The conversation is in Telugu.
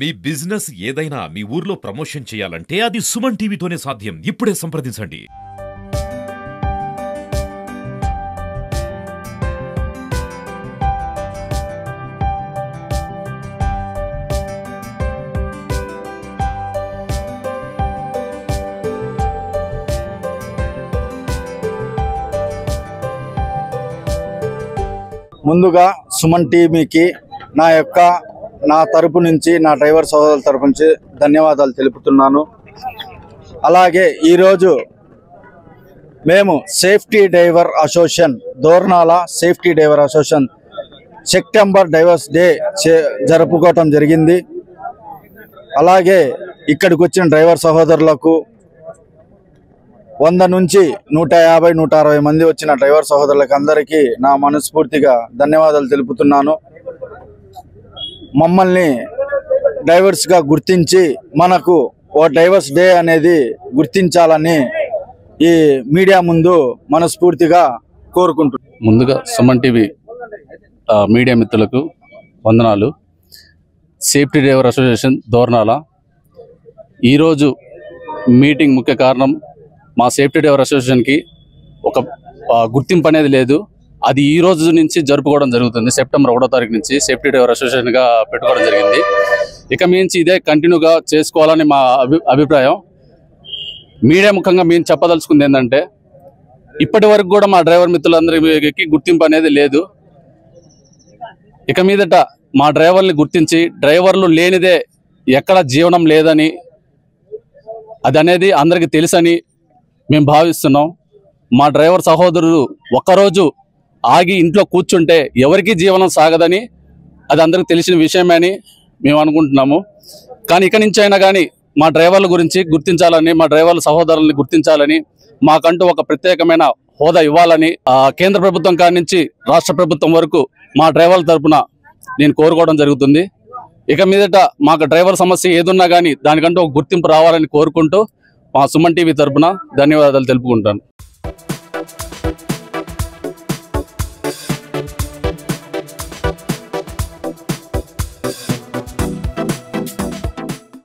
మీ బిజినెస్ ఏదైనా మీ ఊర్లో ప్రమోషన్ చేయాలంటే అది సుమన్ టీవీతోనే సాధ్యం. ఇప్పుడే సంప్రదించండి. ముందుగా సుమన్ టీవీకి నా తరపు నుంచి నా డ్రైవర్ సోదరుల తరపు నుంచి ధన్యవాదాలు తెలుపుతున్నాను. అలాగే ఈరోజు మేము safety driver association Dornala safety driver association September drivers day జరుపుకోవటం జరిగింది. అలాగే ఇక్కడికి వచ్చిన డ్రైవర్ సహోదరులకు 100 నుంచి 150, 160 మంది వచ్చిన డ్రైవర్ సహోదరులకు అందరికీ నా మనస్ఫూర్తిగా ధన్యవాదాలు తెలుపుతున్నాను. మమ్మల్ని డ్రైవర్స్గా గుర్తించి మనకు ఓ డ్రైవర్స్ డే అనేది గుర్తించాలని ఈ మీడియా ముందు మనస్ఫూర్తిగా కోరుకుంటున్నాను. ముందుగా సుమన్ టీవీ మీడియా మిత్రులకు వందనాలు. సేఫ్టీ డ్రైవర్ అసోసియేషన్ దోర్నాల ఈరోజు మీటింగ్ ముఖ్య కారణం మా సేఫ్టీ డ్రైవర్ అసోసియేషన్కి ఒక గుర్తింపు అనేది లేదు. అది ఈ రోజు నుంచి జరుపుకోవడం జరుగుతుంది. సెప్టెంబర్ 1వ తారీఖు నుంచి సేఫ్టీ డ్రైవర్ అసోసియేషన్గా పెట్టుకోవడం జరిగింది. ఇక మించి ఇదే కంటిన్యూగా చేసుకోవాలని మా అభిప్రాయం. మీడియా ముఖంగా మేము చెప్పదలుచుకుంది ఏంటంటే ఇప్పటి వరకు కూడా మా డ్రైవర్ మిత్రులందరికీ గుర్తింపు అనేది లేదు. ఇక మీదట మా డ్రైవర్ని గుర్తించి డ్రైవర్లు లేనిదే ఎక్కడ జీవనం లేదని అది అనేది అందరికీ తెలుసని మేము భావిస్తున్నాం. మా డ్రైవర్ సహోదరులు ఒక్కరోజు ఆగి ఇంట్లో కూర్చుంటే ఎవరికీ జీవనం సాగదని అది అందరికీ తెలిసిన విషయమే అని మేము అనుకుంటున్నాము. కానీ ఇక నుంచి అయినా కానీ మా డ్రైవర్ల గురించి గుర్తించాలని, మా డ్రైవర్ల సహోదరుల్ని గుర్తించాలని, మాకంటూ ఒక ప్రత్యేకమైన హోదా ఇవ్వాలని కేంద్ర ప్రభుత్వం కాడి నుంచి రాష్ట్ర ప్రభుత్వం వరకు మా డ్రైవర్ల తరఫున నేను కోరుకోవడం జరుగుతుంది. ఇక మీదట మాకు డ్రైవర్ సమస్య ఏదున్నా కానీ దానికంటూ ఒక గుర్తింపు రావాలని కోరుకుంటూ మా సుమన్ టీవీ తరఫున ధన్యవాదాలు తెలుపుకుంటాను.